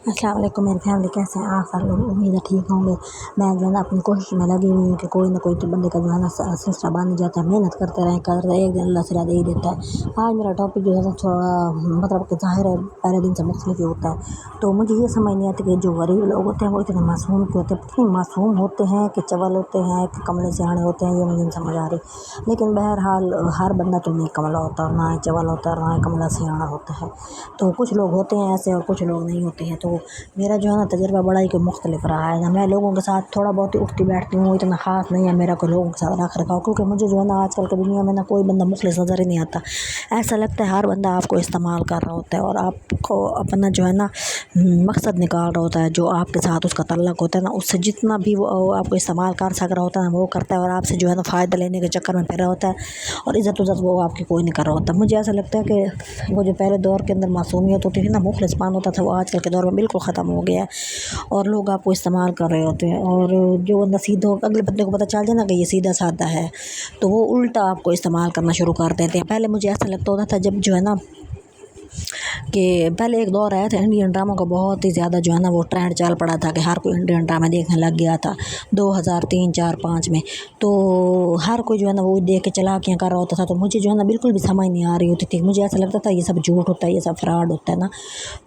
अस्सलाम वालेकुम मेरी फैमिली, कैसे हैं आप सब लोग? उम्मीद है ठीक होंगे। मैं जो है ना अपनी कोशिश में लगी हुई हूँ कि कोई ना कोई तो बंदे का जो है ना सिलसिला बन जाता है। मेहनत करते रहें एक दिन अल्लाह सिरा दे ही देता है। आज मेरा टॉपिक जो है ना थोड़ा मतलब कि ज़ाहिर है पहले दिन से मुख्तलिफ ही होता है। तो मुझे ये समझ नहीं आती कि जो गरीब लोग होते हैं वो इतने मासूम क्यों होते हैं। इतने मासूम होते हैं कि चवल होते हैं कि कमले सियाने होते हैं, ये मुझे नहीं समझ आ रही। लेकिन बहरहाल हर बंदा तो नहीं कमला होता, और ना ही चवल होता है, और ना ही कमला सियाना होता है। तो कुछ लोग होते हैं ऐसे और कुछ लोग नहीं होते हैं। तो मेरा जो है ना तजुर्बा बड़ा ही कोई मुख्तलिफ रहा है ना। मैं लोगों के साथ थोड़ा बहुत ही उठती बैठती हूँ, इतना ख़ास नहीं है मेरा कोई लोगों के साथ रख रखाव, क्योंकि मुझे जो है ना आजकल की दुनिया में ना कोई बंदा मुखलिस नज़र ही नहीं आता। ऐसा लगता है हर बंदा आपको इस्तेमाल कर रहा होता है और आपको अपना जो है ना मकसद निकाल रहा होता है। जो आपके साथ उसका तल्लक होता है ना, उससे जितना भी वो आपको इस्तेमाल कर सक रहा होता है ना वो करता है, और आपसे जो है ना फ़ायदा लेने के चक्कर में फिर रहा होता है, और इज़्ज़त वो आपकी कोई नहीं कर रहा होता। मुझे ऐसा लगता है कि वो जो पहले दौर के अंदर मासूमियत होती थी ना, मुखलिसपन होता था, वो आजकल के दौर में बिल्कुल ख़त्म हो गया है और लोग आपको इस्तेमाल कर रहे होते हैं। और जो बंदा सीधा, अगले बंदे को पता चल जाए ना कि ये सीधा साधा है, तो वो उल्टा आपको इस्तेमाल करना शुरू कर देते हैं। पहले मुझे ऐसा लगता होता था जब जो है ना कि पहले एक दौर आया था इंडियन ड्रामों का बहुत ही ज़्यादा जो है ना वो ट्रेंड चल पड़ा था कि हर कोई इंडियन ड्रामा देखने लग गया था 2003, 4, 5 में। तो हर कोई जो है ना वो देख के चालाकियाँ कर रहा होता था। तो मुझे जो है ना बिल्कुल भी समझ नहीं आ रही होती थी। मुझे ऐसा लगता था ये सब झूठ होता है, ये सब फ्रॉड होता है ना।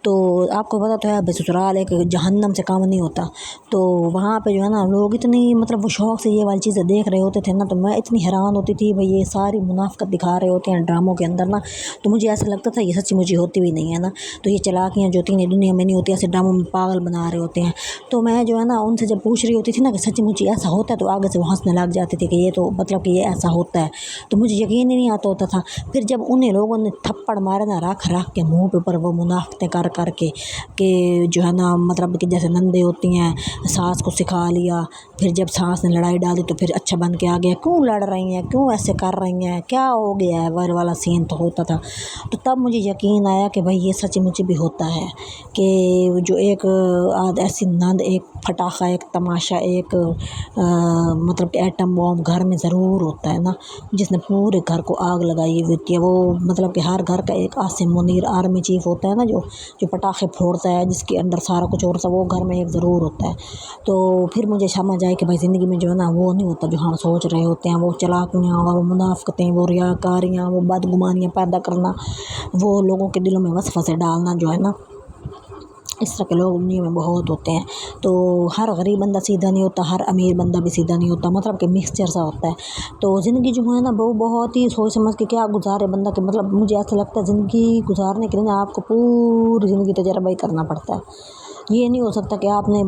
तो आपको पता तो है ससुराल एक जहन्नम से कम नहीं होता। तो वहाँ पे जो है ना लोग इतनी मतलब वो शौक़ से ये वाली चीज़ें देख रहे होते थे ना, तो मैं इतनी हैरान होती थी भाई ये सारी मुनाफ़िकत दिखा रहे होते हैं ड्रामों के अंदर ना। तो मुझे ऐसा लगता था ये सच्ची मुझे होती भी नहीं है ना। तो ये चालाकियाँ जो तीन दुनिया में नहीं होती, ऐसे ड्रामों में पागल बना रहे होते हैं। तो मैं जो है ना उनसे जब पूछ रही होती थी ना कि सच्ची मुझे ऐसा होता है, तो आगे से वो हंसने लग जाती थी कि ये तो मतलब कि ये ऐसा होता है। तो मुझे यकीन ही नहीं आता होता था। फिर जब उन्हें लोगों ने थप्पड़ मारे ना रख के मुँह के ऊपर, वो मुनाफ़िक़तें कर कर के कि जो है ना मतलब कि जैसे नंदे होती हैं, सास को सिखा लिया, फिर जब सास ने लड़ाई डाली तो फिर अच्छा बन के आ गया, क्यों लड़ रही हैं, क्यों ऐसे कर रही हैं, क्या हो गया है, वर वाला सीन तो होता था। तो तब मुझे यकीन आया कि भाई ये सच मुझे भी होता है कि जो एक ऐसी नंद, एक फटाखा, एक तमाशा, एक मतलब कि एटम बॉम्ब घर में ज़रूर होता है ना, जिसने पूरे घर को आग लगाई हुई होती है। वो मतलब कि हर घर का एक आसिम मुनीर आर्मी चीफ़ होता है ना, जो पटाखे फोड़ता है, जिसके अंदर सारा कुछ और सा, वो घर में एक ज़रूर होता है। तो फिर मुझे समझ आए कि भाई ज़िंदगी में जो है ना वो नहीं होता जो हम सोच रहे होते हैं। वो चालाकियाँ, वो मुनाफ़िक़तें, वो रियाकारियाँ, वो बदगुमानियाँ पैदा करना, वो लोगों के दिलों में वसवसे डालना जो है ना, इस तरह के लोग दुनिया में बहुत होते हैं। तो हर गरीब बंदा सीधा नहीं होता, हर अमीर बंदा भी सीधा नहीं होता, मतलब कि मिक्सचर सा होता है। तो ज़िंदगी जो है ना वो बहुत ही सोच समझ के क्या गुजारे बंदा के, मतलब मुझे ऐसा लगता है ज़िंदगी गुजारने के लिए ना आपको पूरी ज़िंदगी तजर्बा ही करना पड़ता है। ये नहीं हो सकता कि आपने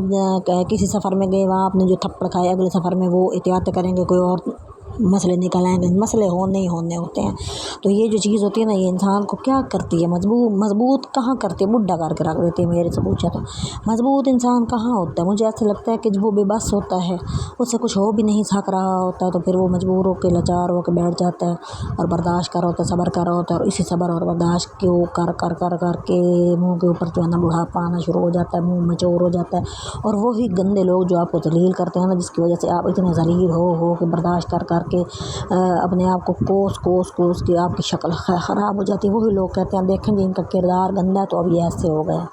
किसी सफ़र में गए, वहाँ आपने जो थप्पड़ खाए, अगले सफ़र में वो एहतियात करेंगे, कोई और मसले निकल आएंगे। मसले होने ही होने होते हैं। तो ये जो चीज़ होती है ना, ये इंसान को क्या करती है, मजबूत कहाँ करती है, बुढ़ा करके रख देती है। मेरे से पूछा तो मजबूत इंसान कहाँ होता है। मुझे ऐसा लगता है कि जब वो बेबस होता है, उससे कुछ हो भी नहीं सक रहा होता है, तो फिर वो मजबूर होकर लाचार होकर बैठ जाता है और बर्दाश्त कर रहा होता है, सब्र कर रहा होता है। और इसी सब्र और बर्दाश्त के कर कर कर कर के मुँह के ऊपर जो है ना बुढ़ापा आना शुरू हो जाता है, मुँह में चोर हो जाता है। और वही गंदे लोग जो आपको जलील करते हैं ना, जिसकी वजह से आप इतने जलील हो के बर्दाश्त कर कर के अपने आप को कोस के आपकी शक्ल ख़राब हो जाती है। वही लोग कहते हैं देखेंगे इनका किरदार गंदा है तो अब ये ऐसे हो गया।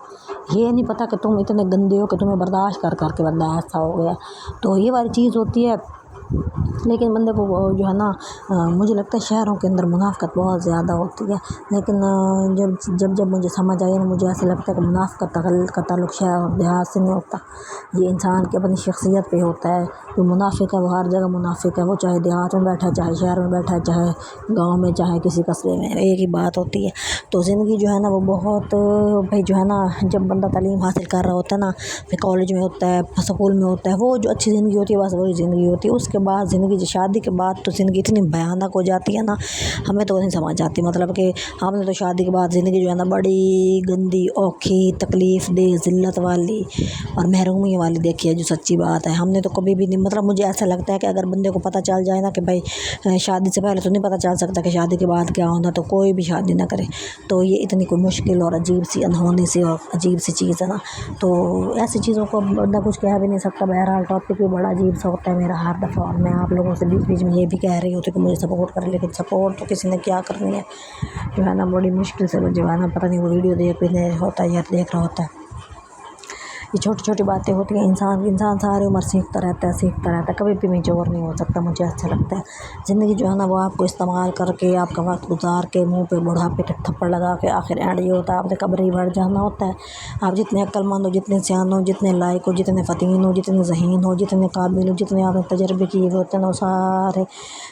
ये नहीं पता कि तुम इतने गंदे हो कि तुम्हें बर्दाश्त कर कर के बंदा ऐसा हो गया। तो ये वाली चीज़ होती है। लेकिन बंदे को जो है ना मुझे लगता है शहरों के अंदर मुनाफ़िक़त बहुत ज़्यादा होती है। लेकिन जब मुझे समझ आई ना, मुझे ऐसा लगता है कि मुनाफ़िक़त का ताल्लुक़ शहर और देहात से नहीं होता। ये इंसान की अपनी शख्सियत पे होता है। जो मुनाफ़िक़ है वो हर जगह मुनाफ़िक़ है, वो चाहे देहात में बैठा है, चाहे शहर में बैठा है, चाहे गाँव में, चाहे किसी कस्बे में, एक ही बात होती है। तो ज़िंदगी जो है ना वो बहुत भाई जो है ना, जब बंदा तालीम हासिल कर रहा होता है ना, फिर कॉलेज में होता है, स्कूल में होता है, वो जो अच्छी ज़िंदगी होती है बस वही ज़िंदगी होती है। उसके बाद ज़िंदगी जो शादी के बाद तो ज़िंदगी इतनी भयानक हो जाती है ना, हमें तो नहीं समझ आती। मतलब कि हमने तो शादी के बाद ज़िंदगी जो है ना बड़ी गंदी, औखी, तकलीफ़ दे, ज़िल्लत वाली और महरूमी वाली देखी है। जो सच्ची बात है, हमने तो कभी भी नहीं, मतलब मुझे ऐसा लगता है कि अगर बंदे को पता चल जाए ना कि भाई शादी से पहले तो नहीं पता चल सकता कि शादी के बाद क्या होना, तो कोई भी शादी ना करे। तो ये इतनी कोई मुश्किल और अजीब सी, अनहोनी सी और अजीब सी चीज़ है ना। तो ऐसी चीज़ों को बंदा कुछ कह भी नहीं सकता। बहरहाल टॉपिक भी बड़ा अजीब सा होता है मेरा हर दफ़ा, और मैं आप लोगों से बीच बीच में ये भी कह रही होती कि मुझे सपोर्ट करें, लेकिन सपोर्ट तो किसी ने क्या करनी है। जो है ना बड़ी मुश्किल से जो है ना, पता नहीं वो वीडियो देख भी नहीं होता है या देख रहा होता है। یہ چھوٹی چھوٹی باتیں ہوتی ہیں، انسان ساری عمر سیکھتا رہتا ہے، کبھی بھی میچور نہیں ہو سکتا. مجھے اچھا لگتا ہے زندگی جو ہے نا وہ آپ کو استعمال کر کے، آپ کا وقت گزار کے، منہ پہ بڑھاپے پہ تھپڑ لگا کے آخر اینڈ یہ ہوتا ہے آپ نے قبر ہی بڑھ جانا ہوتا ہے. آپ جتنے عقل مند ہو، جتنے سیان ہو، جتنے لائق ہو، جتنے فتین ہو، جتنے ذہین ہو، جتنے قابل ہو، جتنے آپ نے تجربے کیے ہوتے ہیں نا، وہ سارے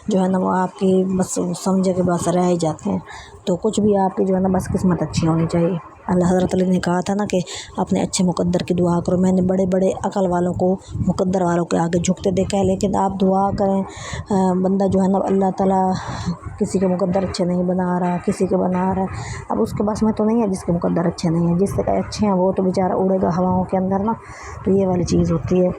جو ہے نا وہ آپ کی بس سمجھے کہ بس رہ ہی جاتے ہیں. تو کچھ بھی آپ کی جو ہے نا بس قسمت اچھی ہونی چاہیے. اللہ حضرت علی نے کہا تھا نا کہ اپنے اچھے مقدر کی دعا کرو. میں نے بڑے بڑے عقل والوں کو مقدر والوں کے آگے جھکتے دیکھا ہے، لیکن آپ دعا کریں. بندہ جو ہے نا اللہ تعالیٰ کسی کے مقدر اچھے نہیں بنا رہا، کسی کے بنا رہا ہے. اب اس کے بس میں تو نہیں ہے جس کے مقدر اچھے نہیں ہیں، جس کے اچھے ہیں وہ تو بیچارہ اڑے گا ہواؤں کے اندر نا. تو یہ والی چیز ہوتی ہے.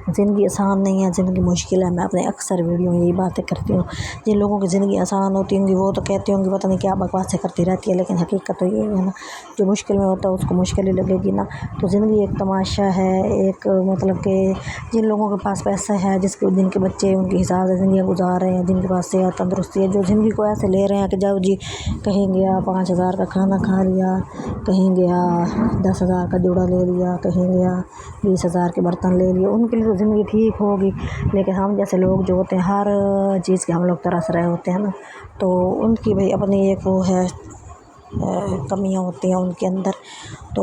زندگی آسان نہیں ہے، زندگی مشکل ہے. میں اپنے اکثر ویڈیو میں یہی باتیں کرتی ہوں. جن لوگوں کی زندگی آسان ہوتی ہوں گی وہ تو کہتے ہوں گے پتہ نہیں کیا بکواسیں کرتی رہتی ہے، لیکن حقیقت تو یہ ہے نا، جو مشکل میں ہوتا ہے اس کو مشکل ہی لگے گی نا. تو زندگی ایک تماشا ہے، ایک مطلب کہ جن لوگوں کے پاس پیسہ ہے، جن کے بچے ان کے حساب سے زندگیاں گزار رہے ہیں، جن کے پاس صحت تندرستی ہے، جو زندگی کو ایسے لے رہے ہیں کہ جب جی کہیں گیا 5,000 کا کھانا کھا لیا، کہیں گیا 10,000 کا جوڑا لے لیا، کہیں گیا 20,000 کے برتن لے لیے، ان کے لیے تو زندگی ٹھیک ہوگی. لیکن ہم جیسے لوگ جو ہوتے ہیں ہر چیز کے ہم لوگ ترس رہے ہوتے ہیں نا، تو ان کی بھائی اپنی ایک وہ ہے کمیاں ہوتی ہیں ان کے اندر. تو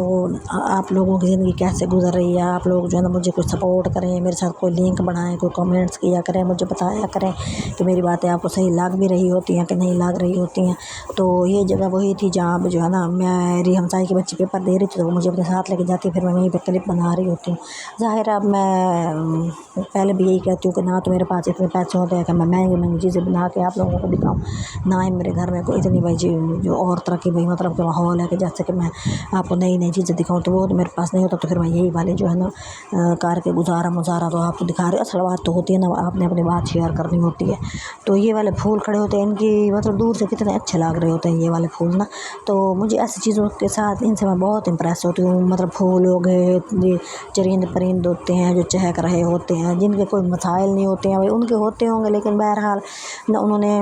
آپ لوگوں کی زندگی کیسے گزر رہی ہے، آپ لوگ جو ہے نا مجھے کچھ سپورٹ کریں، میرے ساتھ کوئی لنک بنائیں، کوئی کامنٹس کیا کریں، مجھے بتایا کریں کہ میری باتیں آپ کو صحیح لگ بھی رہی ہوتی ہیں کہ نہیں لگ رہی ہوتی ہیں. تو یہ جگہ وہی تھی جہاں پہ جو ہے نا میری ہمسائی کی بچی پیپر دے رہی تھی، تو وہ مجھے اپنے ساتھ لے کے جاتی، پھر میں وہیں پہ کلپ بنا رہی ہوتی ہوں. ظاہر ہے اب میں پہلے بھی یہی کہتی ہوں کہ نہ تو میرے پاس اتنے پیسے ہوتے ہیں کہ میں مہنگی چیزیں بنا کے آپ لوگوں کو دکھاؤں، نہ ہی میرے گھر میں کوئی اتنی بھائی جو اور طرح کی بھائی مطلب کہ ماحول ہے کہ جیسے کہ میں آپ کو نئی نئی چیزیں دکھاؤں. تو وہ تو میرے پاس نہیں ہوتا، تو پھر میں یہی والے جو ہے نا کار کے مظاہرہ تو آپ کو دکھا رہے. اصل بات تو ہوتی ہے نا آپ نے اپنی بات شیئر کرنی ہوتی ہے. تو یہ والے پھول کھڑے ہوتے ہیں، ان کی مطلب دور سے کتنے اچھے لگ رہے ہوتے ہیں یہ والے پھول نا. تو مجھے ایسی چیزوں کے ساتھ ان سے میں بہت امپریس ہوتی ہوں. مطلب پھول ہو گئے، یہ چرند پرند ہوتے ہیں جو چہک رہے ہوتے ہیں، جن کے کوئی مسائل نہیں ہوتے ہیں، بھائی ان کے ہوتے ہوں گے لیکن بہرحال نہ انہوں نے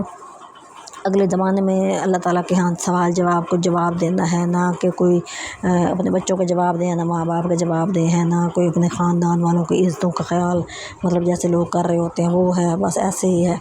اگلے زمانے میں اللہ تعالیٰ کے ہاں سوال جواب کو جواب دینا ہے، نہ کہ کوئی اپنے بچوں کا جواب دیں، نہ ماں باپ کا جواب دیں ہے، نہ کوئی اپنے خاندان والوں کی عزتوں کا خیال مطلب جیسے لوگ کر رہے ہوتے ہیں وہ ہے، بس ایسے ہی ہے.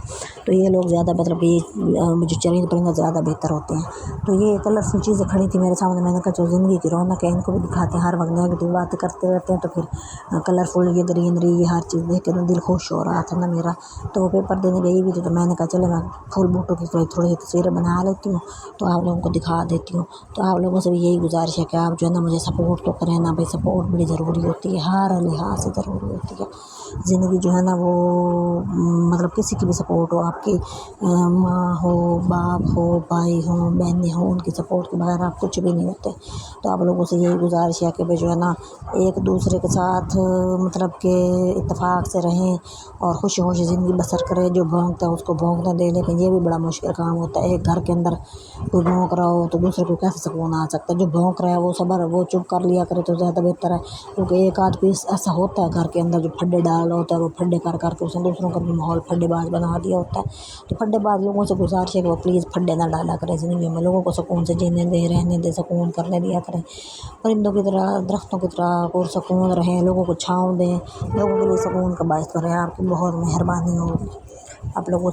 تو یہ لوگ زیادہ مطلب کہ جو چرند پرند زیادہ بہتر ہوتے ہیں. تو یہ کلرفل چیزیں کھڑی تھی میرے سامنے، میں نے کہا جو زندگی کی رونق ہے ان کو بھی دکھاتے ہیں. ہر وقت نیگیٹو باتیں کرتے رہتے ہیں، تو پھر کلرفل یہ گرینری یہ ہر چیز دیکھ کے دل خوش ہو رہا تھا نا میرا. تو پیپر دینے گئی بھی تھی، تو میں نے کہا چلے میں پھول بوٹوں کی تھوڑی تصویریں بنا لیتی ہوں تو آپ لوگوں کو دکھا دیتی ہوں. تو آپ لوگوں سے بھی یہی گزارش ہے کہ آپ جو ہے نا مجھے سپورٹ تو کریں نا. بھائی سپورٹ بڑی ضروری ہوتی ہے، ہر لحاظ سے ضروری ہوتی ہے. زندگی جو ہے نا وہ مطلب کسی کی بھی سپورٹ ہو، آپ کی ماں ہو، باپ ہو، بھائی ہوں، بہنیں ہوں، ان کی سپورٹ کے بغیر آپ کچھ بھی نہیں ہوتے. تو آپ لوگوں سے یہی گزارش ہے کہ بھائی جو ہے نا ایک دوسرے کے ساتھ مطلب کہ اتفاق سے رہیں اور خوشی خوشی زندگی بسر کریں. جو بھونکتا ہے اس کو بھونکنے دے، لیکن یہ بھی بڑا مشکل کام ہوتا ہے. ایک گھر کے اندر کوئی بھونک رہا ہو تو دوسرے کو کیسے سکون آ سکتا ہے؟ جو بھونک رہا ہے وہ صبر وہ چپ کر لیا کرے تو زیادہ بہتر ہے. کیونکہ ایک آدھ پیس ایسا ہوتا ہے گھر کے اندر جو پھڈے ڈال ہوتا ہے، وہ پھڈے کر کے اس نے دوسروں کا بھی ماحول پھڈے باز بنا دیا ہوتا ہے. تو پھڈے باز لوگوں سے گزارش ہے کہ وہ پلیز پھڈے نہ ڈالا کریں زندگی میں، لوگوں کو سکون سے جینے دے، رہنے دے، سکون کرنے دیا کریں. پرندوں کی طرح، درختوں کی طرح پرسکون رہیں، لوگوں کو چھاؤں دیں، لوگوں کے لیے سکون کا باعث کریں. آپ کی بہت مہربانی ہوگی. آپ لوگوں